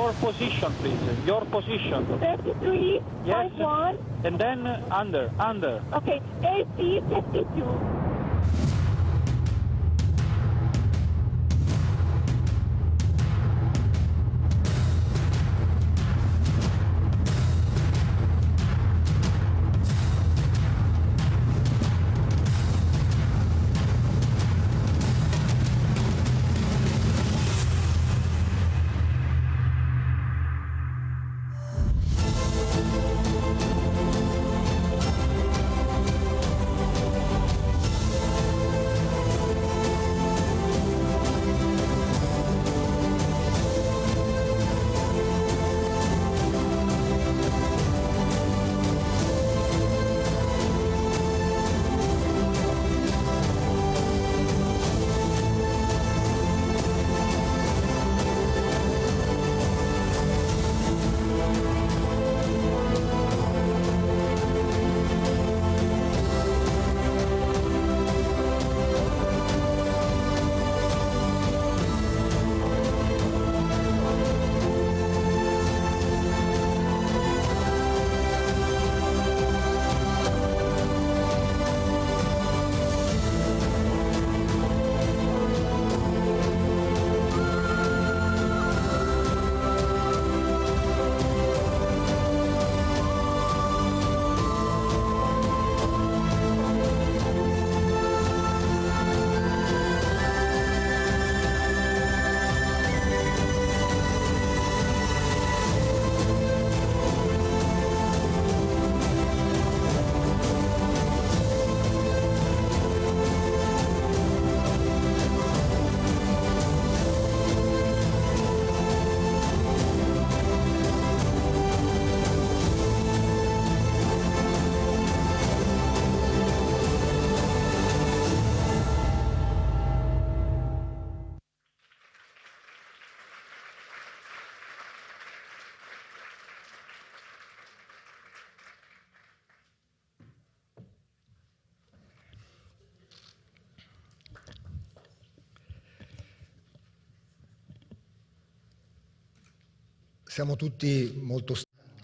Your position, please. Your position. 33.1. Yes. And then under. Okay, 80, 52.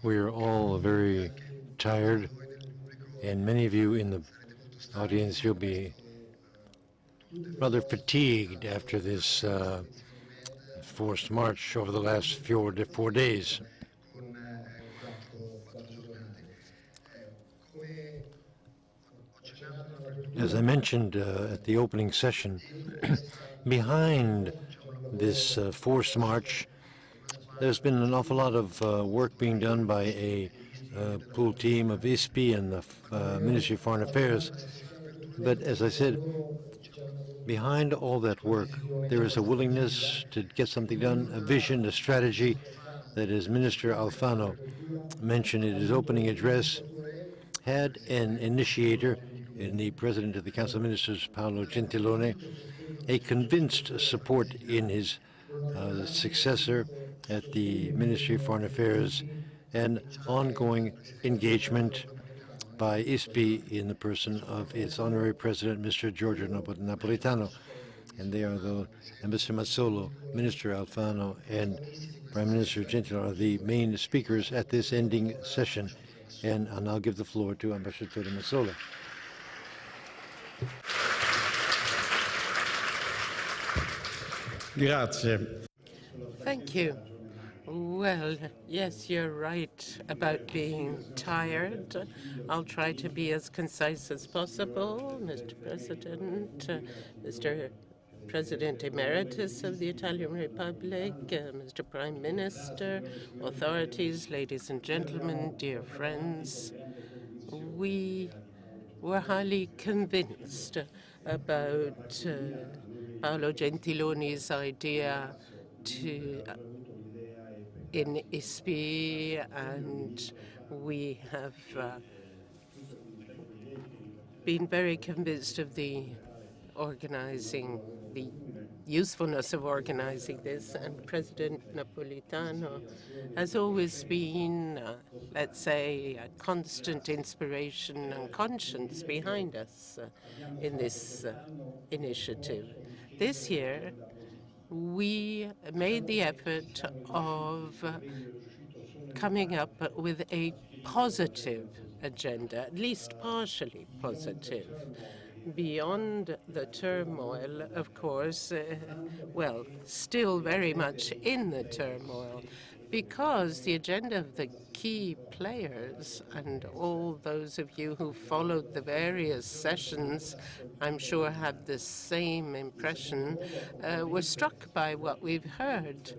We are all very tired, and many of you in the audience, you'll be rather fatigued after this forced march over the last 4 days. As I mentioned at the opening session, behind this forced march, there's been an awful lot of work being done by a pool team of ISPI and the Ministry of Foreign Affairs. But as I said, behind all that work, there is a willingness to get something done, a vision, a strategy that, as Minister ALFANO mentioned in his opening address, had an initiator in the President of the Council of Ministers, Paolo Gentiloni, a convinced support in his successor at the Ministry of Foreign Affairs, and ongoing engagement by ISPI in the person of its honorary president, Mr. Giorgio NAPOLITANO. And they are Mr. Mazzolo, Minister ALFANO, and Prime Minister Gentiloni are the main speakers at this ending session. And I'll now give the floor to Ambassador Mazzolo. Grazie. Thank you. Well, yes, you're right about being tired. I'll try to be as concise as possible, Mr. President, Mr. President Emeritus of the Italian Republic, Mr. Prime Minister, authorities, ladies and gentlemen, dear friends. We were highly convinced about Paolo Gentiloni's idea in ISPI, and we have been very convinced of the usefulness of organizing this, and President Napolitano has always been, let's say, a constant inspiration and conscience behind us in this initiative. This year, we made the effort of coming up with a positive agenda, at least partially positive. Beyond the turmoil, of course, well, still very much in the turmoil, because the agenda of the key players and all those of you who followed the various sessions, I'm sure had the same impression, were struck by what we've heard.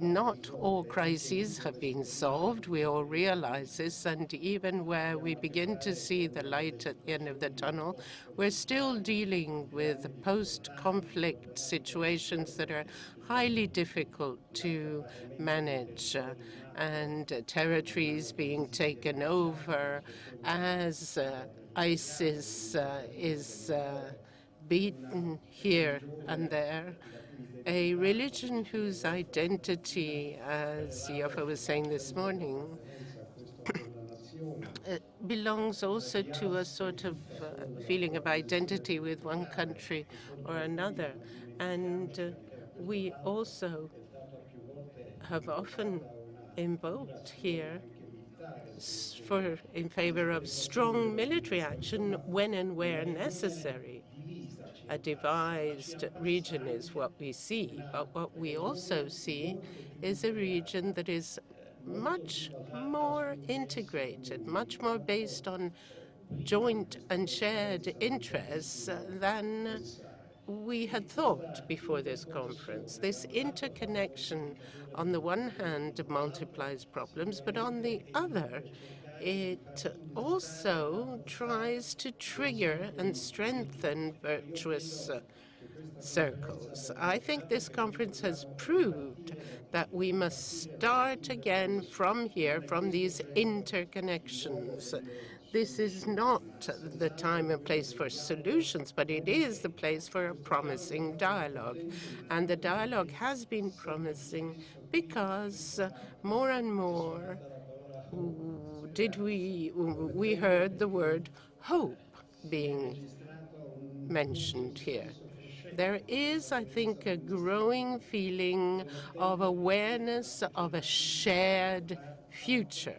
Not all crises have been solved. We all realize this. And even where we begin to see the light at the end of the tunnel, we're still dealing with post-conflict situations that are highly difficult to manage, and territories being taken over as ISIS is beaten here and there. A religion whose identity, as Yoffa was saying this morning, belongs also to a sort of feeling of identity with one country or another. And we also have often invoked here in favor of strong military action when and where necessary. A devised region is what we see, but what we also see is a region that is much more integrated, much more based on joint and shared interests than we had thought before this conference. This interconnection, on the one hand, multiplies problems, but on the other, it also tries to trigger and strengthen virtuous circles. I think this conference has proved that we must start again from here, from these interconnections. This is not the time and place for solutions, but it is the place for a promising dialogue. And the dialogue has been promising because more and more we heard the word hope being mentioned here. There is, I think, a growing feeling of awareness of a shared future.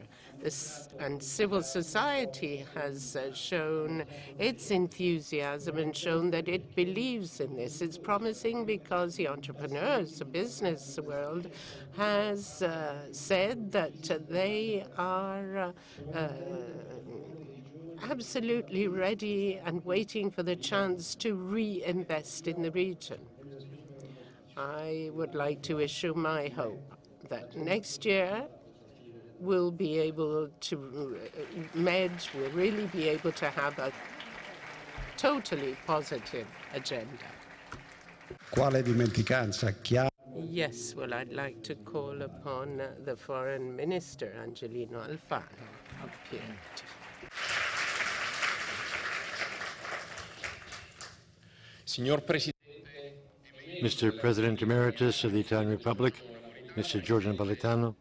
And civil society has shown its enthusiasm and shown that it believes in this. It's promising because the entrepreneurs, the business world, has said that they are absolutely ready and waiting for the chance to reinvest in the region. I would like to issue my hope that next year we'll be able to we'll really be able to have a totally positive agenda. Quale dimenticanza? Yes, well, I'd like to call upon the Foreign Minister, Angelino ALFANO, up here. Mr. President Emeritus of the Italian Republic, Mr. Giorgio NAPOLITANO,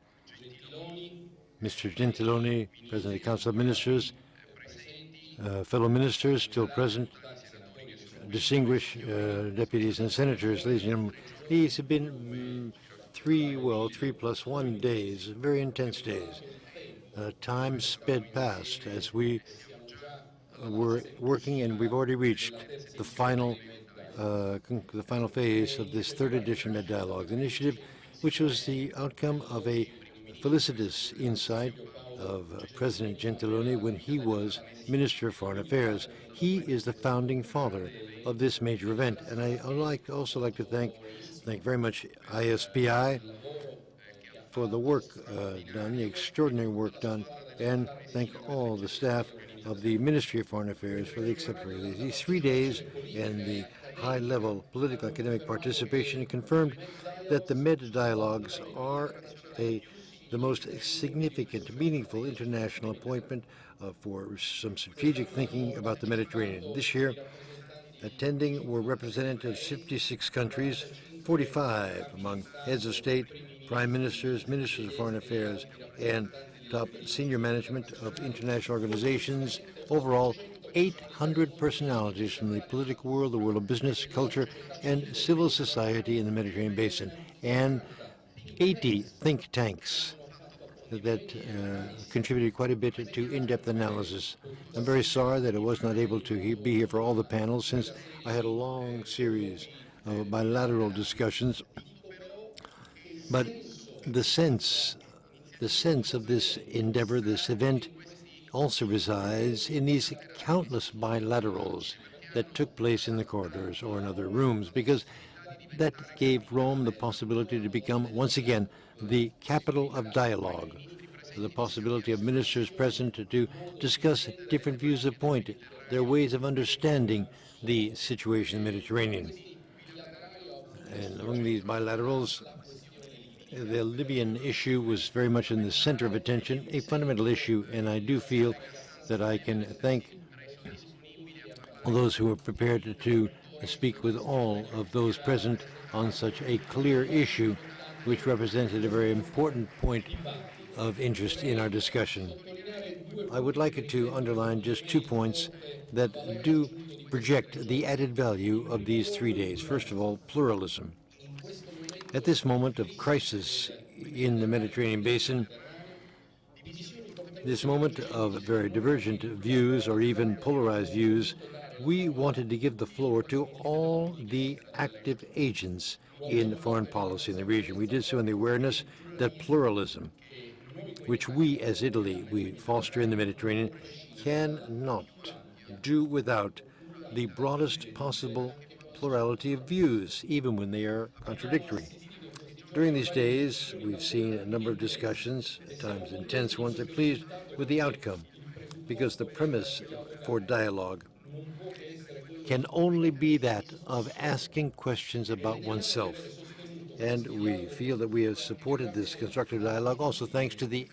Mr. Gentiloni, President of the Council of Ministers, fellow ministers still present, distinguished deputies and senators, ladies and gentlemen, these have been 3+1 days, very intense days. Time sped past as we were working, and we've already reached the final phase of this third edition Med Dialogue initiative, which was the outcome of a felicitous insight of President Gentiloni when he was Minister of Foreign Affairs. He is the founding father of this major event, and I also like to thank very much ISPI for the work done, the extraordinary work done, and thank all the staff of the Ministry of Foreign Affairs for the exceptional these 3 days and the high-level political academic participation. It confirmed that the Med Dialogues are the most significant, meaningful international appointment for some strategic thinking about the Mediterranean. This year, attending were representatives of 56 countries, 45 among heads of state, prime ministers, ministers of foreign affairs, and top senior management of international organizations. Overall, 800 personalities from the political world, the world of business, culture, and civil society in the Mediterranean basin, and 80 think tanks that contributed quite a bit to in-depth analysis. I'm very sorry that I was not able to be here for all the panels, since I had a long series of bilateral discussions. But the sense of this endeavor, this event, also resides in these countless bilaterals that took place in the corridors or in other rooms, because that gave Rome the possibility to become, once again, the capital of dialogue, the possibility of ministers present to discuss different views of point, their ways of understanding the situation in the Mediterranean. And among these bilaterals, the Libyan issue was very much in the center of attention, a fundamental issue, and I do feel that I can thank all those who are prepared to speak with all of those present on such a clear issue, which represented a very important point of interest in our discussion. I would like to underline just 2 points that do project the added value of these 3 days. First of all, pluralism. At this moment of crisis in the Mediterranean basin, this moment of very divergent views or even polarized views, we wanted to give the floor to all the active agents in foreign policy in the region. We did so in the awareness that pluralism, which we as Italy, we foster in the Mediterranean, cannot do without the broadest possible plurality of views, even when they are contradictory. During these days, we've seen a number of discussions, at times intense ones. I'm pleased with the outcome, because the premise for dialogue can only be that of asking questions about oneself. And we feel that we have supported this constructive dialogue also thanks to the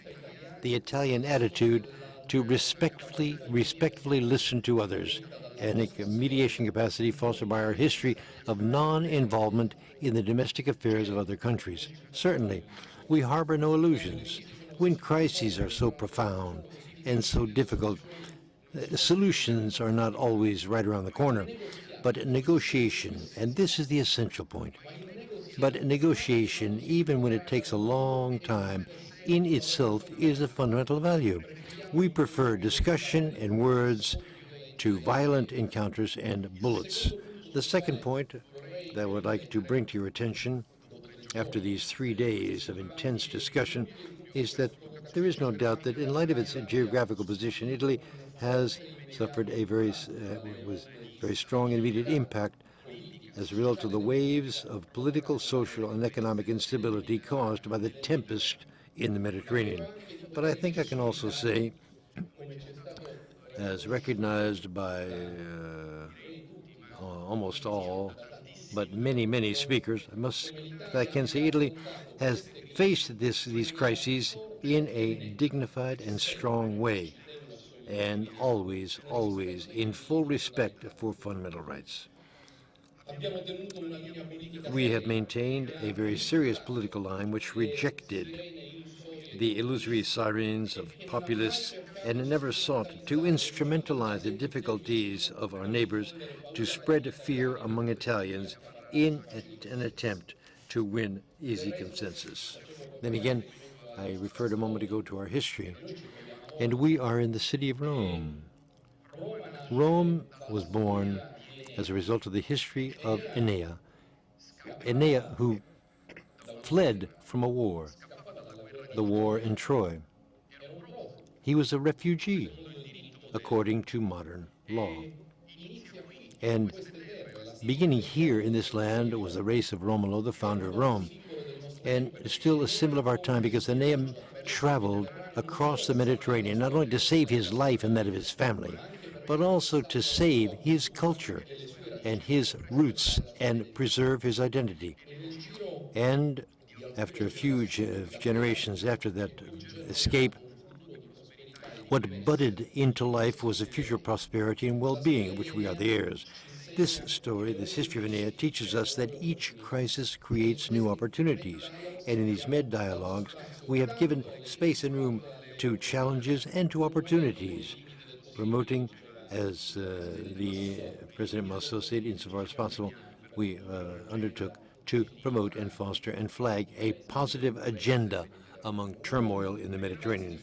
Italian attitude to respectfully listen to others, and a mediation capacity fostered by our history of non-involvement in the domestic affairs of other countries. Certainly, we harbor no illusions. When crises are so profound and so difficult, solutions are not always right around the corner, but negotiation, and this is the essential point, but negotiation, even when it takes a long time, in itself is a fundamental value. We prefer discussion and words to violent encounters and bullets. The second point that I would like to bring to your attention after these 3 days of intense discussion is that there is no doubt that in light of its geographical position, Italy has suffered a very strong and immediate impact as a result of the waves of political, social, and economic instability caused by the tempest in the Mediterranean. But I think I can also say, as recognized by almost all, but many speakers, I can say Italy has faced these crises in a dignified and strong way, and always in full respect for fundamental rights. We have maintained a very serious political line which rejected the illusory sirens of populists and never sought to instrumentalize the difficulties of our neighbors to spread fear among Italians in an attempt to win easy consensus. Then again, I referred a moment ago to our history, and we are in the city of Rome. Rome was born as a result of the history of Aeneas, who fled from a war, the war in Troy. He was a refugee, according to modern law. And beginning here in this land was the race of Romolo, the founder of Rome. And it's still a symbol of our time, because Aeneas traveled across the Mediterranean, not only to save his life and that of his family, but also to save his culture and his roots and preserve his identity. And after a few generations after that escape, what budded into life was a future prosperity and well-being, of which we are the heirs. This story, this history of Aeneas, teaches us that each crisis creates new opportunities. And in these Med dialogues, we have given space and room to challenges and to opportunities, promoting As the President Masso said, insofar as possible, we undertook to promote and foster and flag a positive agenda among turmoil in the Mediterranean.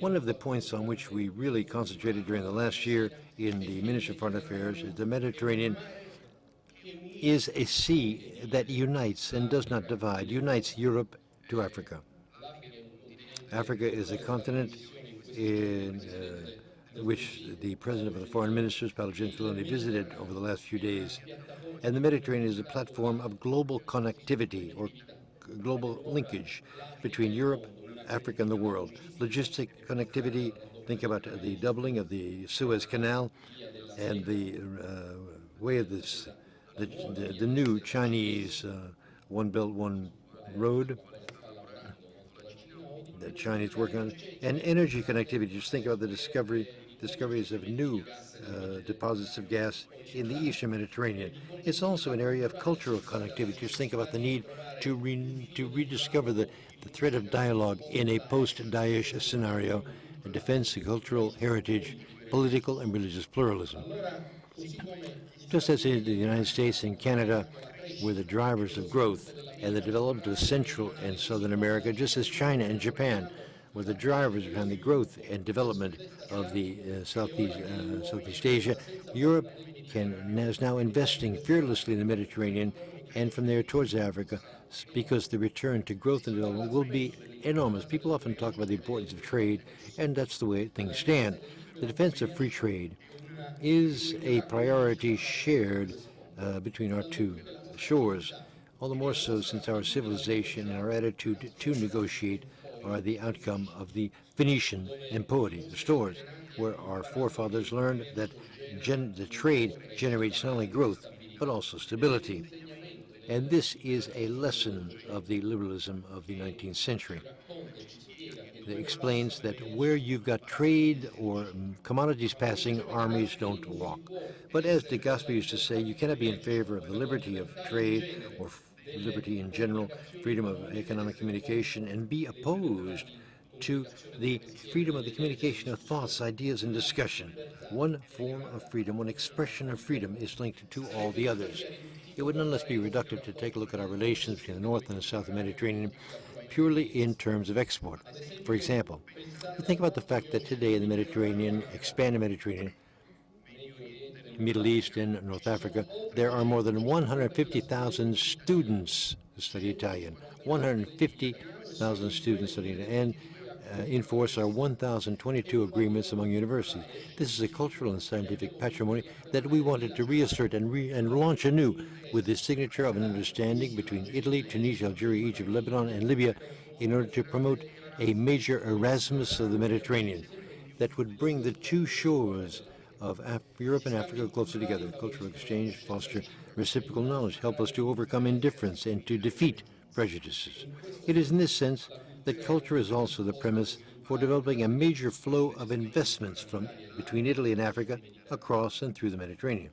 One of the points on which we really concentrated during the last year in the Ministry of Foreign Affairs is the Mediterranean is a sea that unites and does not divide, unites Europe to Africa. Africa is a continent in which the President of the Foreign Ministers, Paolo, visited over the last few days. And the Mediterranean is a platform of global connectivity or global linkage between Europe, Africa, and the world. Logistic connectivity, think about the doubling of the Suez Canal and the way of this, the new Chinese One Belt, One Road, the Chinese working on, and energy connectivity. Just think about the discoveries of new deposits of gas in the Eastern Mediterranean. It's also an area of cultural connectivity. Just think about the need to rediscover the thread of dialogue in a post-Daesh scenario, and defense of cultural heritage, political and religious pluralism. Just as in the United States and Canada were the drivers of growth and the development of Central and Southern America, just as China and Japan were the drivers behind the growth and development of the Southeast Asia, Europe is now investing fearlessly in the Mediterranean and from there towards Africa, because the return to growth and development will be enormous. People often talk about the importance of trade, and that's the way things stand. The defense of free trade is a priority shared between our two shores, all the more so since our civilization and our attitude to negotiate are the outcome of the Phoenician empori, the stores, where our forefathers learned that the trade generates not only growth, but also stability. And this is a lesson of the liberalism of the 19th century. It explains that where you've got trade or commodities passing, armies don't walk. But as de Gasperi used to say, you cannot be in favor of the liberty of trade or liberty in general, freedom of economic communication, and be opposed to the freedom of the communication of thoughts, ideas, and discussion. One form of freedom, one expression of freedom is linked to all the others. It would nonetheless be reductive to take a look at our relations between the North and the South of the Mediterranean purely in terms of export. For example, think about the fact that today in the Mediterranean, expanded Mediterranean, Middle East and North Africa, there are more than 150,000 students who study Italian. 150,000 students studying it, and in force are 1,022 agreements among universities. This is a cultural and scientific patrimony that we wanted to reassert and launch anew with the signature of an understanding between Italy, Tunisia, Algeria, Egypt, Lebanon, and Libya in order to promote a major Erasmus of the Mediterranean that would bring the two shores of Europe and Africa closer together. Cultural exchange, foster reciprocal knowledge, help us to overcome indifference and to defeat prejudices. It is in this sense that culture is also the premise for developing a major flow of investments between Italy and Africa across and through the Mediterranean.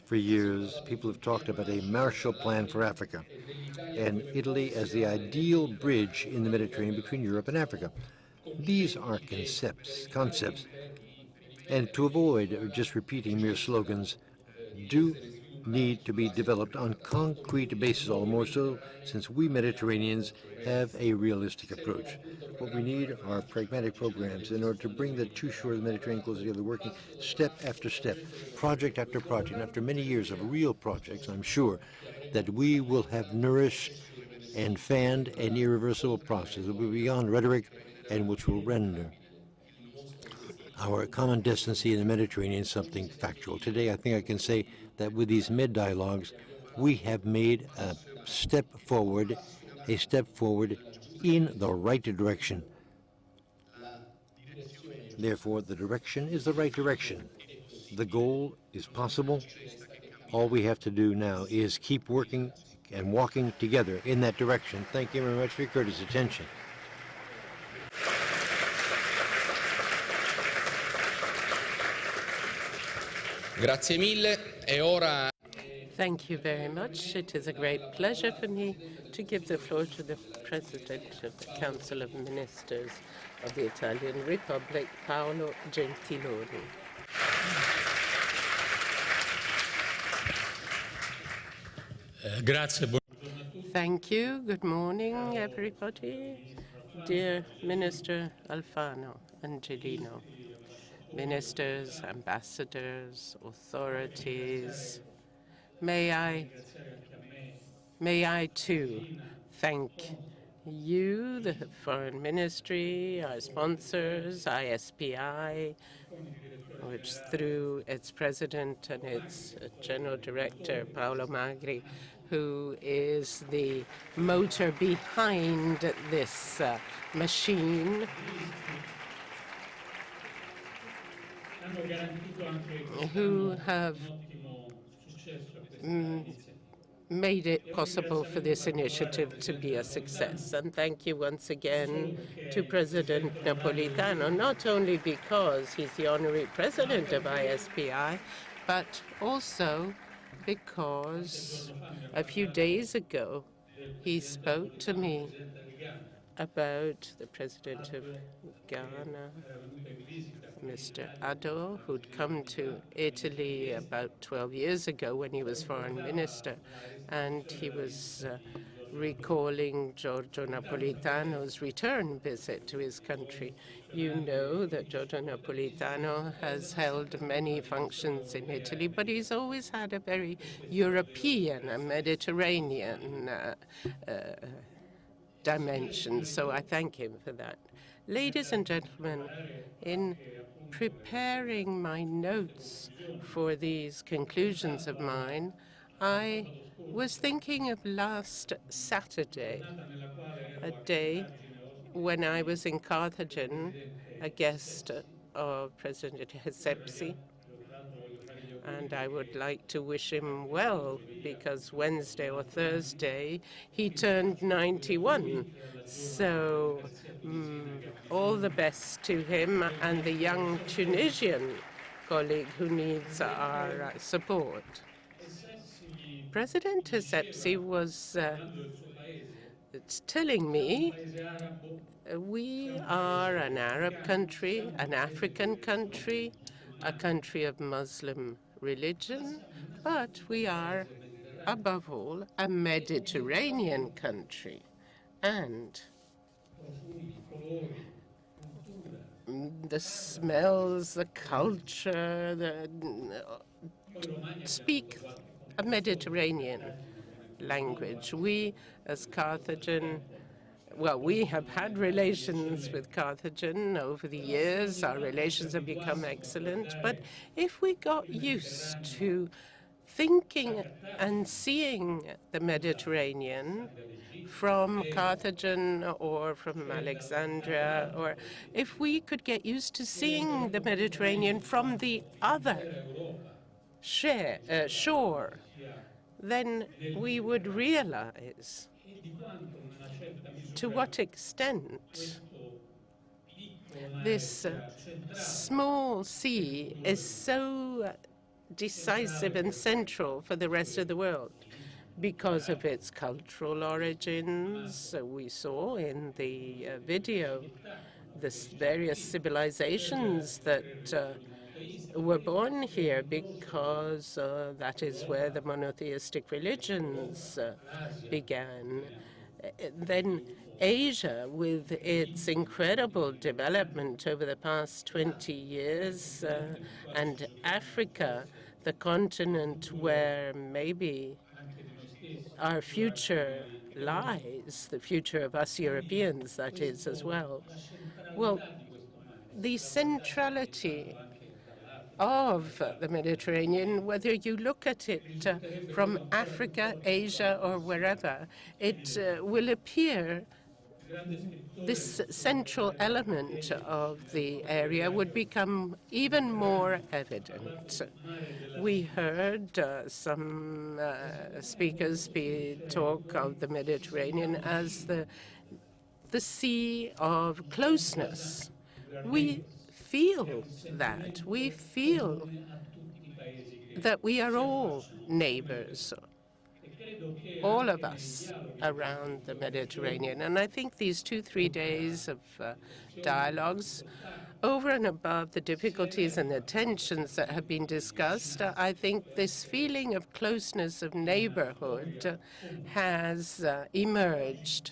For years, people have talked about a Marshall Plan for Africa and Italy as the ideal bridge in the Mediterranean between Europe and Africa. These are concepts, and to avoid just repeating mere slogans, do need to be developed on concrete basis, all the more so since we Mediterraneans have a realistic approach. What we need are pragmatic programs in order to bring the two shores of the Mediterranean closer together, working step after step, project after project. And after many years of real projects, I'm sure that we will have nourished and fanned an irreversible process that will be beyond rhetoric and which will render our common destiny in the Mediterranean something factual. Today, I think I can say that with these mid-dialogues, we have made a step forward in the right direction. Therefore, the direction is the right direction. The goal is possible. All we have to do now is keep working and walking together in that direction. Thank you very much for your courteous attention. Grazie mille. E ora... Thank you very much. It is a great pleasure for me to give the floor to the President of the Council of Ministers of the Italian Republic, Paolo Gentiloni. Thank you. Good morning, everybody. Dear Minister Alfano, Angelino, ministers, ambassadors, authorities, may I too thank you, the Foreign Ministry, our sponsors, ISPI, which through its president and its general director, Paolo, who is the motor behind this machine, who have made it possible for this initiative to be a success. And thank you once again to President Napolitano, not only because he's the honorary president of ISPI, but also because a few days ago he spoke to me about the president of Ghana, Mr. Addo, who'd come to Italy about 12 years ago when he was foreign minister, and he was recalling Giorgio Napolitano's return visit to his country. You know that Giorgio Napolitano has held many functions in Italy, but he's always had a very European, a Mediterranean dimension, so I thank him for that. Ladies and gentlemen, in preparing my notes for these conclusions of mine, I was thinking of last Saturday, a day when I was in Carthage, a guest of President Giuseppe, and I would like to wish him well, because Wednesday or Thursday he turned 91. So all the best to him and the young Tunisian colleague who needs our support. President Giuseppe was telling me we are an Arab country, an African country, a country of Muslim religion, but we are, above all, a Mediterranean country. And the smells, the culture, speak a Mediterranean language. We, as Carthaginian, well, we have had relations with Carthage over the years. Our relations have become excellent. But if we got used to thinking and seeing the Mediterranean from Carthage or from Alexandria, or if we could get used to seeing the Mediterranean from the other shore, then we would realize to what extent this small sea is so decisive and central for the rest of the world because of its cultural origins. We saw in the video the various civilizations that were born here, because that is where the monotheistic religions began. Then Asia, with its incredible development over the past 20 years, and Africa, the continent where maybe our future lies, the future of us Europeans, that is, as well. Well, the centrality of the Mediterranean, whether you look at it from Africa, Asia, or wherever, it will appear this central element of the area would become even more evident. We heard some speakers talk of the Mediterranean as the sea of closeness. We feel that. We feel that we are all neighbors, all of us around the Mediterranean. And I think these 2-3 days of dialogues Over and above the difficulties and the tensions that have been discussed, I think this feeling of closeness, of neighborhood, has emerged.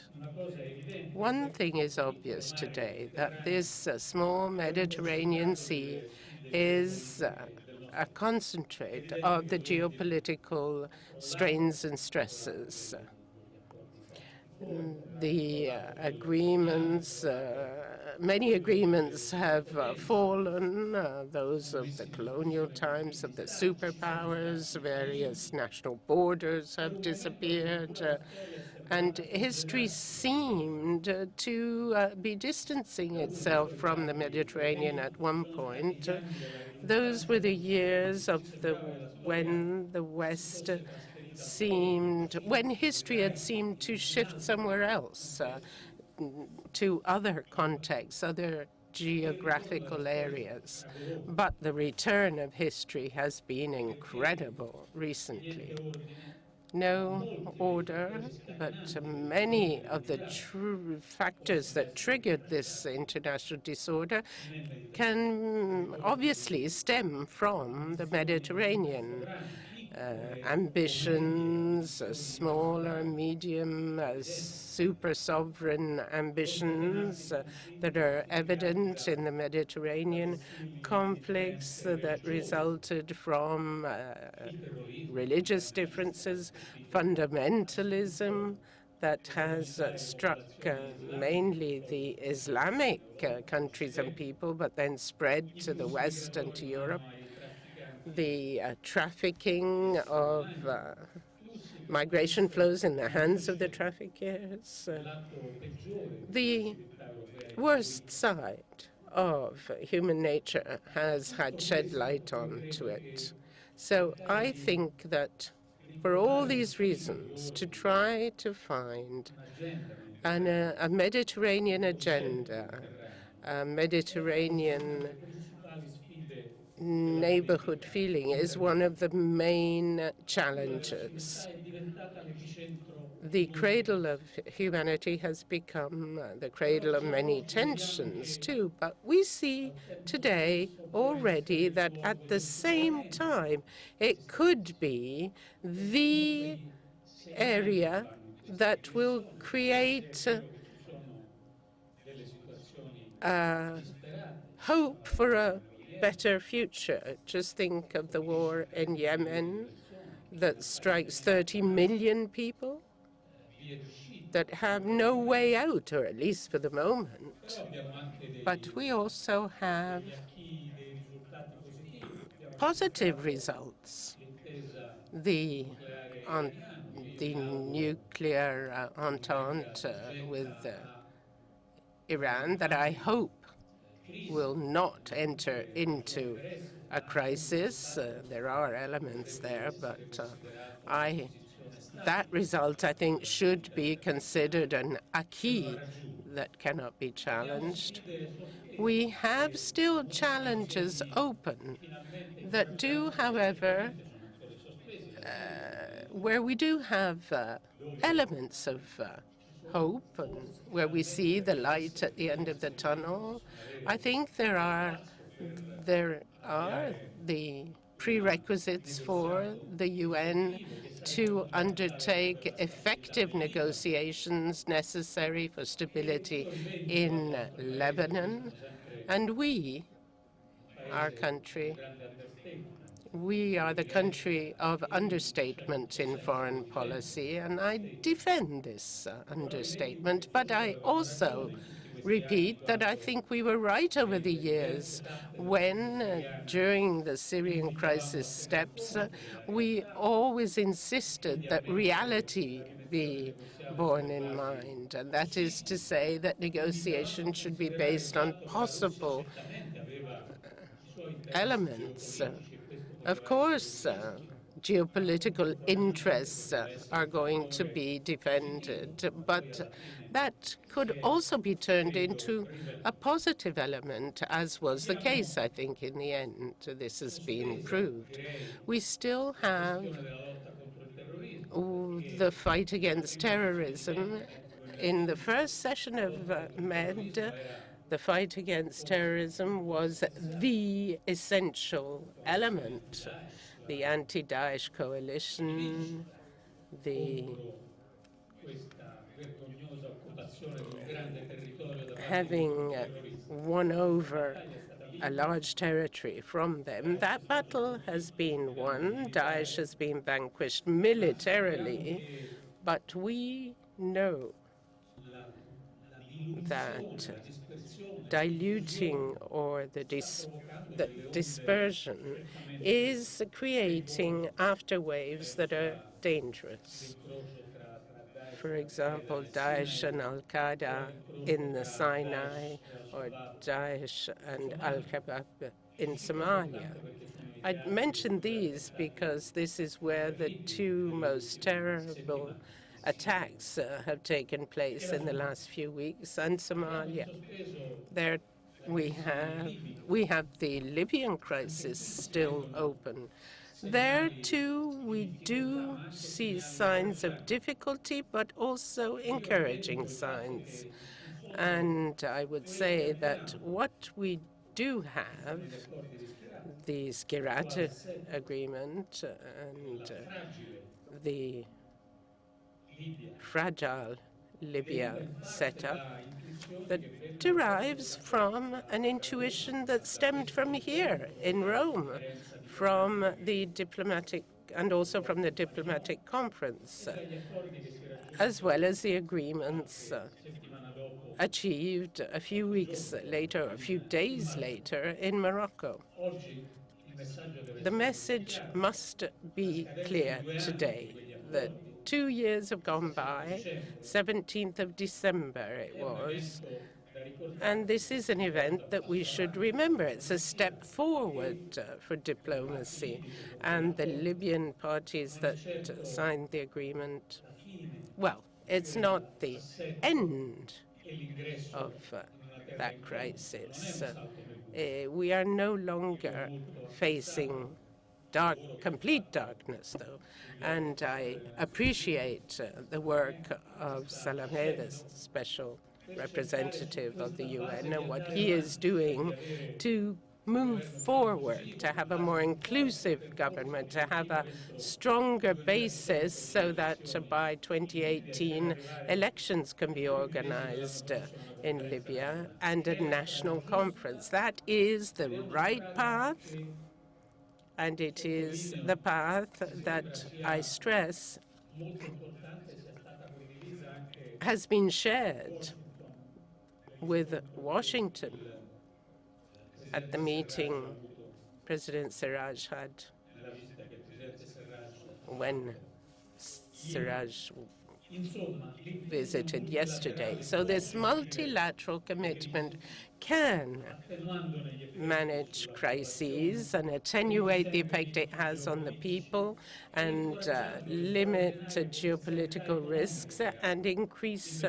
One thing is obvious today, that this small Mediterranean Sea is a concentrate of the geopolitical strains and stresses. The agreements, many agreements have fallen, those of the colonial times of the superpowers, various national borders have disappeared, and history seemed to be distancing itself from the Mediterranean at one point. Those were the years of when the West when history had seemed to shift somewhere else, to other contexts, other geographical areas. But the return of history has been incredible recently. No order, but many of the factors that triggered this international disorder can obviously stem from the Mediterranean. Ambitions, smaller, medium, super sovereign ambitions that are evident in the Mediterranean, conflicts that resulted from religious differences, fundamentalism that has struck mainly the Islamic countries and people, but then spread to the West and to Europe. The trafficking of migration flows in the hands of the traffickers. The worst side of human nature has had shed light onto it. So I think that for all these reasons, to try to find a Mediterranean agenda, a Mediterranean neighborhood feeling is one of the main challenges. The cradle of humanity has become the cradle of many tensions, too. But we see today already that at the same time, it could be the area that will create hope for a better future. Just think of the war in Yemen that strikes 30 million people that have no way out, or at least for the moment. But we also have positive results. The nuclear entente with Iran that I hope will not enter into a crisis. There are elements there, but that result, I think, should be considered an acquis that cannot be challenged. We have still challenges open that do, however, where we do have elements of hope and where we see the light at the end of the tunnel. I think there are the prerequisites for the UN to undertake effective negotiations necessary for stability in Lebanon. And we, our country, we are the country of understatement in foreign policy, and I defend this understatement. But I also repeat that I think we were right over the years when, during the Syrian crisis steps, we always insisted that reality be borne in mind, and that is to say that negotiations should be based on possible elements. Of course, geopolitical interests are going to be defended, but that could also be turned into a positive element, as was the case, I think, in the end. This has been proved. We still have the fight against terrorism. In the first session of MED, The fight against terrorism was the essential element. The anti-Daesh coalition, having won over a large territory from them, that battle has been won. Daesh has been vanquished militarily, but we know that diluting or the dispersion is creating afterwaves that are dangerous. For example, Daesh and Al-Qaeda in the Sinai, or Daesh and Al-Shabaab in Somalia. I mention these because this is where the two most terrible attacks have taken place in the last few weeks, and Somalia. There we have the Libyan crisis still open. There, too, we do see signs of difficulty, but also encouraging signs. And I would say that what we do have, the Skhirat agreement and the fragile Libya setup, that derives from an intuition that stemmed from here in Rome, from the diplomatic and also from the diplomatic conference, as well as the agreements achieved a few weeks later, a few days later in Morocco. The message must be clear today that 2 years have gone by, 17th of December it was, and this is an event that we should remember. It's a step forward for diplomacy, and the Libyan parties that signed the agreement, well, it's not the end of that crisis. We are no longer facing complete darkness, though, and I appreciate the work of Salamé, the special representative of the UN, and what he is doing to move forward, to have a more inclusive government, to have a stronger basis so that by 2018 elections can be organized in Libya and a national conference. That is the right path, and it is the path that I stress has been shared with Washington at the meeting President Serraj had when Serraj visited yesterday. So this multilateral commitment can manage crises and attenuate the effect it has on the people and limit geopolitical risks and increase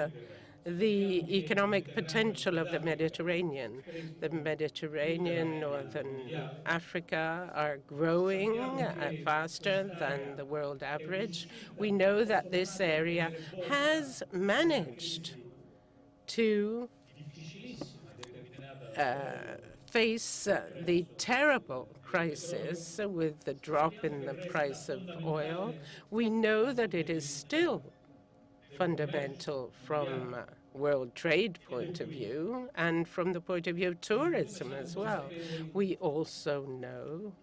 the economic potential of the Mediterranean. The Mediterranean, Northern Africa are growing faster than the world average. We know that this area has managed to face the terrible crisis with the drop in the price of oil. We know that it is still fundamental from world trade point of view and from the point of view of tourism as well. We also know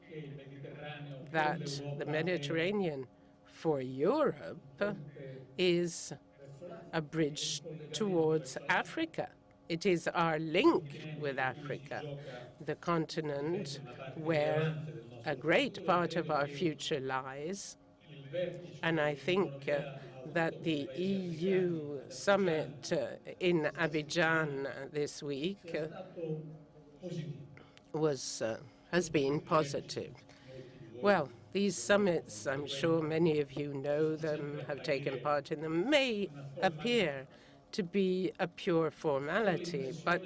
that the Mediterranean for Europe is a bridge towards Africa. It is our link with Africa, the continent where a great part of our future lies. And I think that the EU summit in Abidjan this week has been positive. Well, these summits, I'm sure many of you know them, have taken part in them, may appear to be a pure formality, but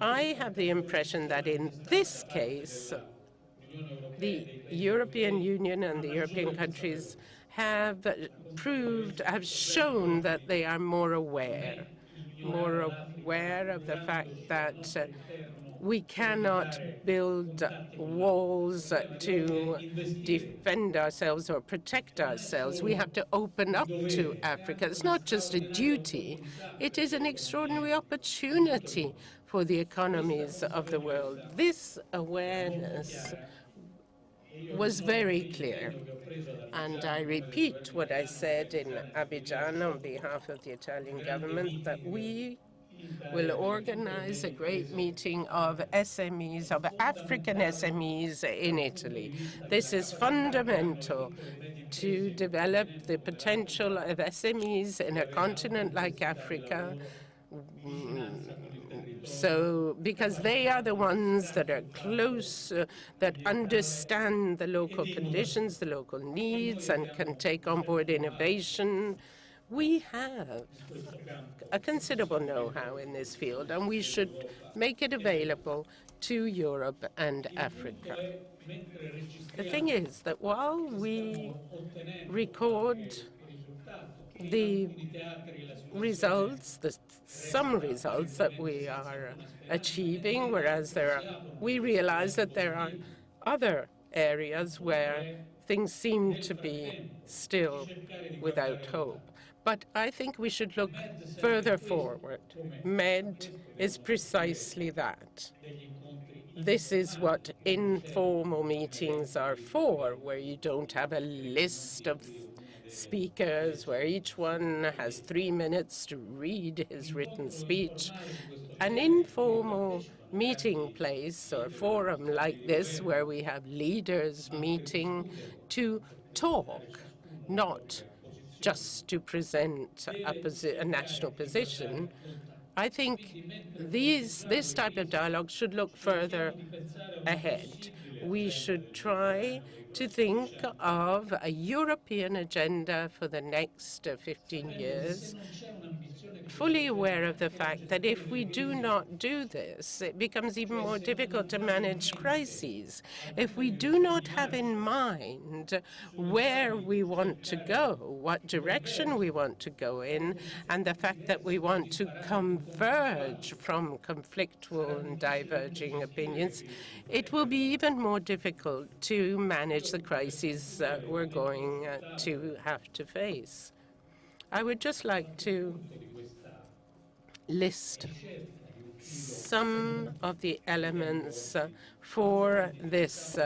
I have the impression that in this case, the European Union and the European countries have shown that they are more aware more aware of the fact that we cannot build walls to defend ourselves or protect ourselves. We have to open up to Africa. It's not just a duty, it is an extraordinary opportunity for the economies of the world. This awareness was very clear. And I repeat what I said in Abidjan on behalf of the Italian government, that we will organize a great meeting of SMEs, of African SMEs in Italy. This is fundamental to develop the potential of SMEs in a continent like Africa. So, because they are the ones that are close, that understand the local conditions, the local needs, and can take on board innovation. We have a considerable know-how in this field, and we should make it available to Europe and Africa. The thing is that while we record the results, some results that we are achieving, whereas we realize that there are other areas where things seem to be still without hope. But I think we should look further forward. MED is precisely that. This is what informal meetings are for, where you don't have a list of speakers, where each one has 3 minutes to read his written speech. An informal meeting place or forum like this, where we have leaders meeting to talk, not just to present a national position. I think this type of dialogue should look further ahead. We should try to think of a European agenda for the next 15 years, fully aware of the fact that if we do not do this, it becomes even more difficult to manage crises. If we do not have in mind where we want to go, what direction we want to go in, and the fact that we want to converge from conflictual and diverging opinions, it will be even more difficult to manage the crises we're going to have to face. I would just like to list some of the elements for this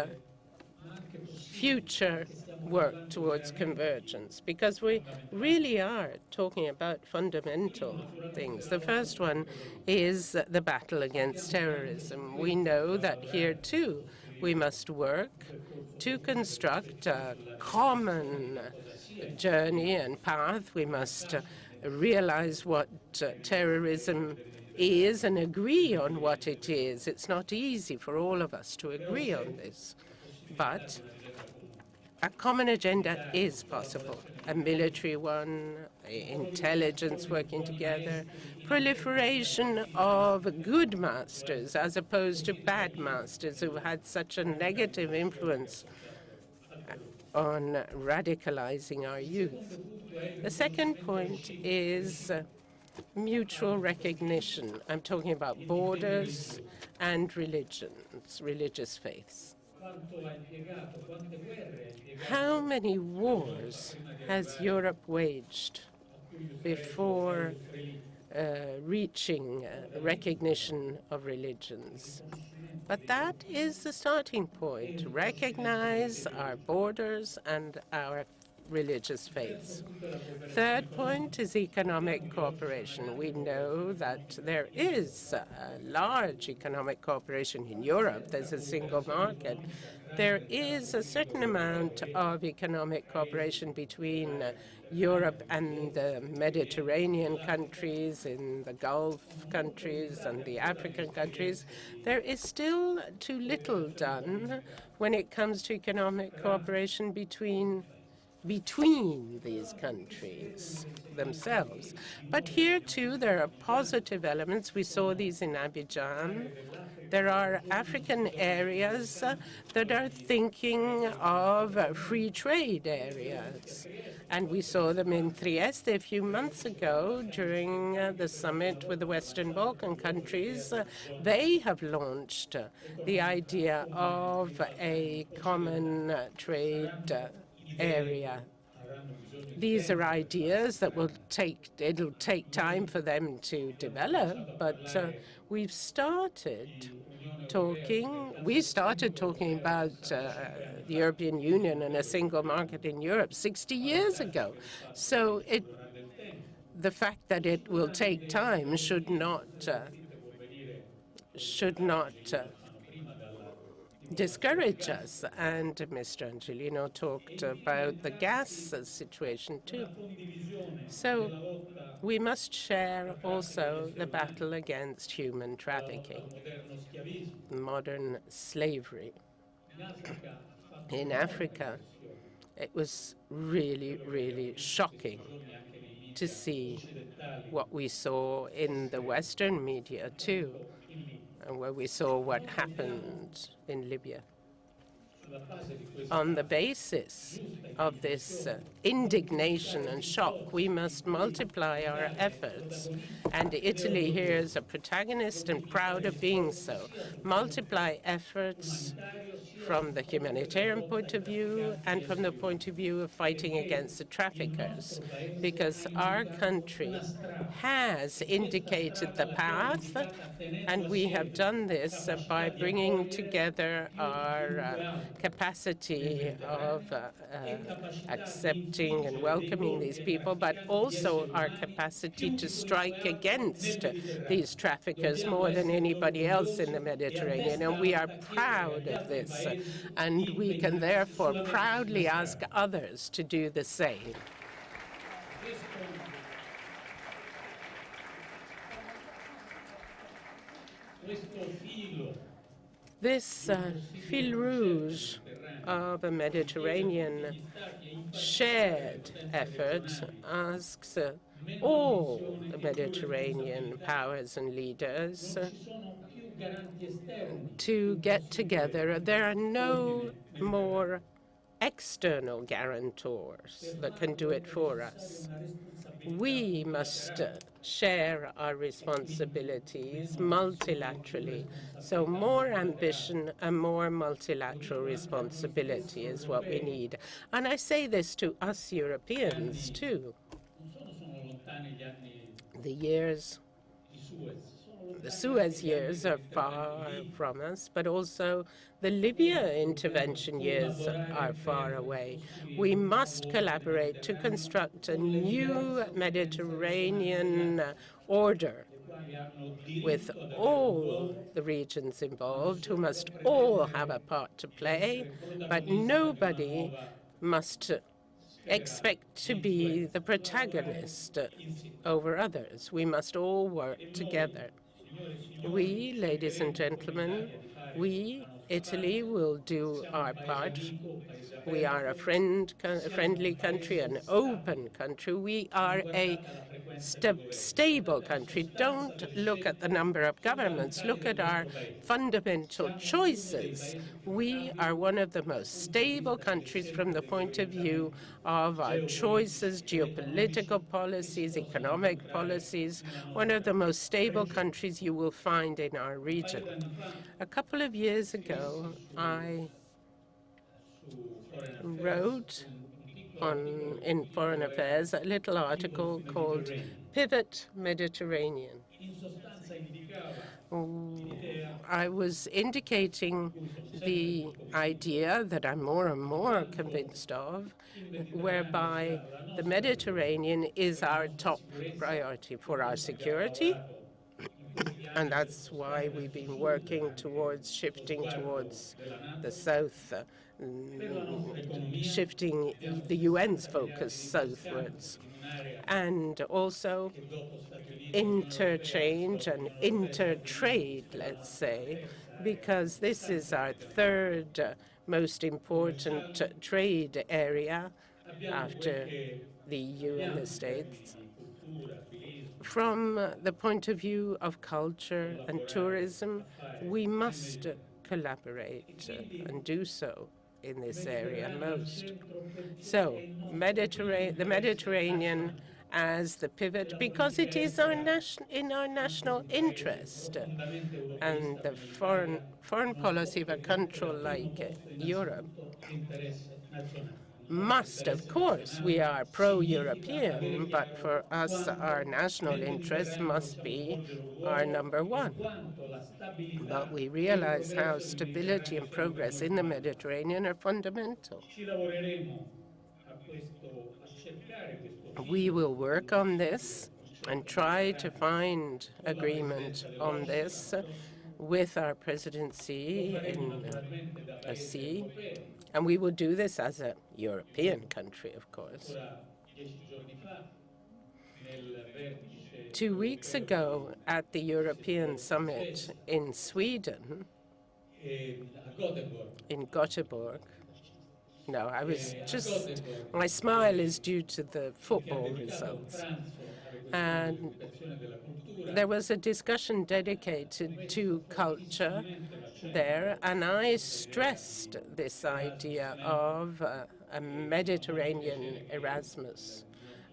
future work towards convergence, because we really are talking about fundamental things. The first one is the battle against terrorism. We know that here, too, we must work to construct a common journey and path. We must realize what terrorism is and agree on what it is. It's not easy for all of us to agree on this, but a common agenda is possible. A military one, intelligence working together, proliferation of good masters as opposed to bad masters who had such a negative influence on radicalizing our youth. The second point is mutual recognition. I'm talking about borders and religions, religious faiths. How many wars has Europe waged before reaching recognition of religions? But that is the starting point. Recognize our borders and our religious faiths. Third point is economic cooperation. We know that there is a large economic cooperation in Europe. There's a single market. There is a certain amount of economic cooperation between Europe and the Mediterranean countries, in the Gulf countries and the African countries. There is still too little done when it comes to economic cooperation between between these countries themselves. But here, too, there are positive elements. We saw these in Abidjan. There are African areas that are thinking of free trade areas. And we saw them in Trieste a few months ago during the summit with the Western Balkan countries. They have launched the idea of a common trade area. These are ideas that it'll take time for them to develop, but we started talking about the European Union and a single market in Europe 60 years ago. So the fact that it will take time should not discourage us. And Mr. Angelino talked about the gas situation too. So we must share also the battle against human trafficking, modern slavery. In Africa, it was really, really shocking to see what we saw in the Western media too, and where we saw what happened in Libya. On the basis of this indignation and shock, we must multiply our efforts. And Italy here is a protagonist and proud of being so. Multiply efforts from the humanitarian point of view and from the point of view of fighting against the traffickers, because our country has indicated the path, and we have done this by bringing together our capacity of accepting and welcoming these people, but also our capacity to strike against these traffickers more than anybody else in the Mediterranean. And we are proud of this, and we can therefore proudly ask others to do the same. This fil rouge of a Mediterranean shared effort asks all the Mediterranean powers and leaders to get together. There are no more external guarantors that can do it for us. We must share our responsibilities multilaterally. So more ambition and more multilateral responsibility is what we need. And I say this to us Europeans, too. The Suez years are far from us, but also the Libya intervention years are far away. We must collaborate to construct a new Mediterranean order with all the regions involved, who must all have a part to play, but nobody must expect to be the protagonist over others. We must all work together. We, ladies and gentlemen, we, Italy, will do our part. We are a friendly country, an open country. We are a stable country. Don't look at the number of governments. Look at our fundamental choices. We are one of the most stable countries from the point of view of our choices, geopolitical policies, economic policies, one of the most stable countries you will find in our region. A couple of years ago, I wrote in Foreign Affairs a little article called Pivot Mediterranean. I was indicating the idea that I'm more and more convinced of, whereby the Mediterranean is our top priority for our security, and that's why we've been working towards shifting towards the south, shifting the UN's focus southwards, and also interchange and intertrade, let's say, because this is our third most important trade area after the EU and the States. From the point of view of culture and tourism, we must collaborate and do so in this area most. So, the Mediterranean as the pivot, because it is in our national interest. And the foreign policy of a country like Europe must, of course, we are pro-European, but for us, our national interest must be our number one. But we realize how stability and progress in the Mediterranean are fundamental. We will work on this and try to find agreement on this with our presidency in OSCE, and we will do this as a European country, of course. 2 weeks ago at the European Summit in Sweden, in Gothenburg, no, I was just, my smile is due to the football results. And there was a discussion dedicated to culture there, and I stressed this idea of a Mediterranean Erasmus.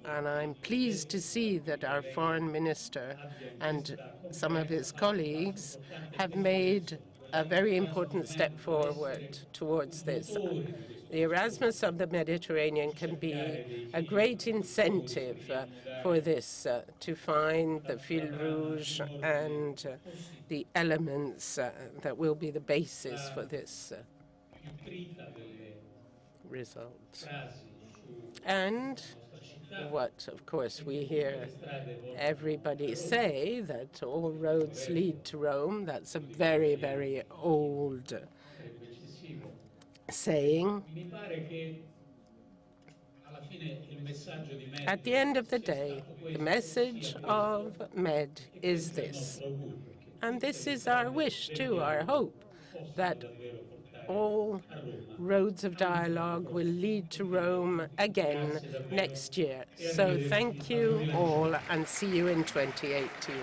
And I'm pleased to see that our foreign minister and some of his colleagues have made a very important step forward towards this. The Erasmus of the Mediterranean can be a great incentive for this, to find the fil rouge and the elements that will be the basis for this result. And what, of course, we hear everybody say, that all roads lead to Rome. That's a very, very old saying. At the end of the day, the message of MED is this. And this is our wish, too, our hope, that all roads of dialogue will lead to Rome again next year. So thank you all, and see you in 2018.